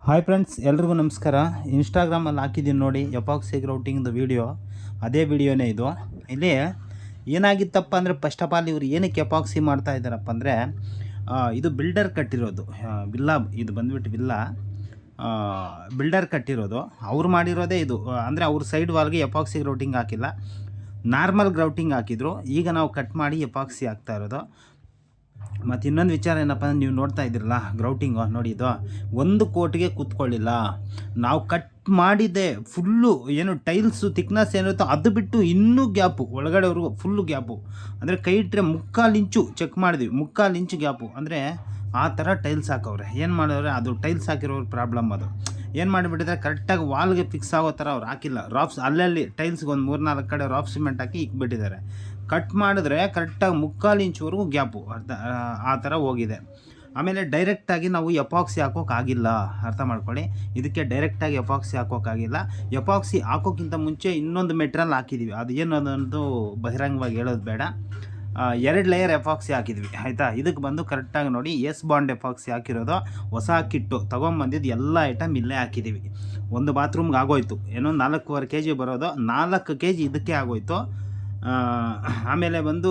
Hi friends, ಎಲ್ರಿಗೂ ನಮಸ್ಕಾರ. ಇನ್ಸ್ಟಾಗ್ರಾಮಲ್ಲಿ ಹಾಕಿದ್ದೀನಿ ನೋಡಿ ಎಪಾಕ್ಸಿ ಗ್ರೌಟಿಂಗ್ದು ವೀಡಿಯೋ. ಅದೇ ವಿಡಿಯೋನೇ ಇದು. ಇಲ್ಲಿ ಏನಾಗಿತ್ತಪ್ಪ ಅಂದರೆ, ಫಸ್ಟ್ ಆಫ್ ಆಲ್ ಇವರು ಏನಕ್ಕೆ ಎಪಾಕ್ಸಿ ಮಾಡ್ತಾ ಇದ್ದಾರಪ್ಪ ಅಂದರೆ, ಇದು ಬಿಲ್ಡರ್ ಕಟ್ಟಿರೋದು ವಿಲ್ಲಾ. ಇದು ಬಂದುಬಿಟ್ಟು ವಿಲ್ಲಾ ಬಿಲ್ಡರ್ ಕಟ್ಟಿರೋದು. ಅವ್ರು ಮಾಡಿರೋದೇ ಇದು. ಅಂದರೆ ಅವ್ರ ಸೈಡ್ ವಾಲ್ಗೆ ಎಪಾಕ್ಸಿ ಗ್ರೌಟಿಂಗ್ ಹಾಕಿಲ್ಲ, ನಾರ್ಮಲ್ ಗ್ರೌಟಿಂಗ್ ಹಾಕಿದ್ರು. ಈಗ ನಾವು ಕಟ್ ಮಾಡಿ ಎಪಾಕ್ಸಿ ಹಾಕ್ತಾ ಇರೋದು. ಮತ್ತು ಇನ್ನೊಂದು ವಿಚಾರ ಏನಪ್ಪ ಅಂದರೆ, ನೀವು ನೋಡ್ತಾ ಇದ್ದೀರಲ್ಲ ಗ್ರೌಟಿಂಗು ನೋಡಿ, ಇದು ಒಂದು ಕೋಟಿಗೆ ಕೂತ್ಕೊಳ್ಳಿಲ್ಲ. ನಾವು ಕಟ್ ಮಾಡಿದ್ದೆ ಫುಲ್ಲು ಏನು ಟೈಲ್ಸು ಥಿಕ್ನೆಸ್ ಏನಿರುತ್ತೋ ಅದು ಬಿಟ್ಟು ಇನ್ನೂ ಗ್ಯಾಪು ಒಳಗಡೆವರೆಗೂ ಫುಲ್ಲು ಗ್ಯಾಪು. ಅಂದರೆ ಕೈ ಇಟ್ಟರೆ 3/4 ಇಂಚು ಚೆಕ್ ಮಾಡಿದ್ವಿ, 3/4 ಇಂಚು ಗ್ಯಾಪು. ಅಂದರೆ ಆ ಥರ ಟೈಲ್ಸ್ ಹಾಕವ್ರೆ. ಏನು ಮಾಡಿದ್ರೆ ಅದು ಟೈಲ್ಸ್ ಹಾಕಿರೋರು ಪ್ರಾಬ್ಲಮ್. ಅದು ಏನು ಮಾಡಿಬಿಟ್ಟಿದ್ರೆ, ಕರೆಕ್ಟಾಗಿ ವಾಲ್ಗೆ ಫಿಕ್ಸ್ ಆಗೋ ಥರ ಅವ್ರು ಹಾಕಿಲ್ಲ. ರಾಪ್ಸ್ ಅಲ್ಲಲ್ಲಿ ಟೈಲ್ಸ್ಗೆ ಒಂದು 3-4 ಕಡೆ ರಾಪ್ ಸಿಮೆಂಟ್ ಹಾಕಿ ಇಕ್ಬಿಟ್ಟಿದ್ದಾರೆ. ಕಟ್ ಮಾಡಿದ್ರೆ ಕರೆಕ್ಟಾಗಿ 3/4 ಇಂಚ್ವರೆಗೂ ಗ್ಯಾಪು ಆ ಥರ ಹೋಗಿದೆ. ಆಮೇಲೆ ಡೈರೆಕ್ಟಾಗಿ ನಾವು ಎಪಾಕ್ಸಿ ಹಾಕೋಕ್ಕಾಗಿಲ್ಲ, ಅರ್ಥ ಮಾಡ್ಕೊಳ್ಳಿ. ಇದಕ್ಕೆ ಡೈರೆಕ್ಟಾಗಿ ಎಪಾಕ್ಸಿ ಹಾಕೋಕ್ಕಾಗಿಲ್ಲ. ಎಪಾಕ್ಸಿ ಹಾಕೋಕ್ಕಿಂತ ಮುಂಚೆ ಇನ್ನೊಂದು ಮೆಟೀರಿಯಲ್ ಹಾಕಿದ್ದೀವಿ. ಅದು ಏನು ಅದೊಂದು ಬಹಿರಂಗವಾಗಿ ಹೇಳೋದು ಬೇಡ. 2 ಲೇಯರ್ ಎಪಾಕ್ಸಿ ಹಾಕಿದ್ವಿ, ಆಯಿತಾ. ಇದಕ್ಕೆ ಬಂದು ಕರೆಕ್ಟಾಗಿ ನೋಡಿ ಎಸ್ ಬಾಂಡ್ ಎಪಾಕ್ಸಿ ಹಾಕಿರೋದು. ಹೊಸ ಕಿಟ್ಟು ತೊಗೊಂಬಂದಿದ್ದು ಎಲ್ಲ ಐಟಮ್ ಇಲ್ಲೇ ಹಾಕಿದ್ದೀವಿ. ಒಂದು ಬಾತ್ರೂಮ್ಗೆ ಆಗೋಯ್ತು, ಏನೋ 4.25 kg ಬರೋದು, 4 kg ಇದಕ್ಕೆ ಆಗೋಯ್ತು. ಆಮೇಲೆ ಬಂದು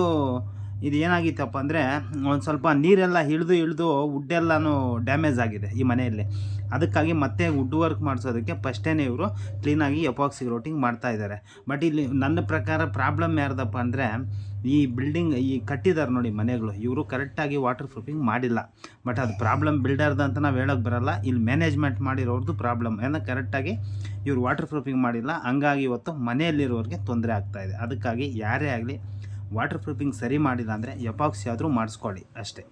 ಇದು ಏನಾಗಿತ್ತಪ್ಪ ಅಂದರೆ, ಒಂದು ಸ್ವಲ್ಪ ನೀರೆಲ್ಲ ಇಳಿದು ವುಡ್ಡೆಲ್ಲನೂ ಡ್ಯಾಮೇಜ್ ಆಗಿದೆ ಈ ಮನೆಯಲ್ಲಿ. ಅದಕ್ಕಾಗಿ ಮತ್ತೆ ವುಡ್ ವರ್ಕ್ ಮಾಡಿಸೋದಕ್ಕೆ ಫಸ್ಟೇ ಇವರು ಕ್ಲೀನಾಗಿ ಎಪಾಕ್ಸಿ ಗ್ರೌಟಿಂಗ್ ಮಾಡ್ತಾಯಿದ್ದಾರೆ. ಬಟ್ ಇಲ್ಲಿ ನನ್ನ ಪ್ರಕಾರ ಪ್ರಾಬ್ಲಮ್ ಯಾರ್ದಪ್ಪ ಅಂದರೆ, ಈ ಬಿಲ್ಡಿಂಗ್ ಈ ಕಟ್ಟಿದ್ದಾರೆ ನೋಡಿ ಮನೆಗಳು, ಇವರು ಕರೆಕ್ಟಾಗಿ ವಾಟರ್ ಪ್ರೂಫಿಂಗ್ ಮಾಡಿಲ್ಲ. ಬಟ್ ಅದು ಪ್ರಾಬ್ಲಮ್ ಬಿಲ್ಡರ್ದು ಅಂತ ನಾವು ಹೇಳೋಕ್ಕೆ ಬರೋಲ್ಲ. ಇಲ್ಲಿ ಮ್ಯಾನೇಜ್ಮೆಂಟ್ ಮಾಡಿರೋರ್ದು ಪ್ರಾಬ್ಲಮ್. ಏನೋ ಕರೆಕ್ಟಾಗಿ ಇವರು ವಾಟರ್ ಪ್ರೂಫಿಂಗ್ ಮಾಡಿಲ್ಲ. ಹಂಗಾಗಿ ಇವತ್ತು ಮನೆಯಲ್ಲಿರೋರಿಗೆ ತೊಂದರೆ ಆಗ್ತಾಯಿದೆ. ಅದಕ್ಕಾಗಿ ಯಾರೇ ಆಗಲಿ ವಾಟರ್ ಪ್ರೂಫಿಂಗ್ ಸರಿ ಮಾಡಿಲ್ಲ ಅಂದರೆ ಎಪಾಕ್ಸಿ ಆದರೂ ಮಾಡಿಸ್ಕೊಳ್ಳಿ ಅಷ್ಟೇ.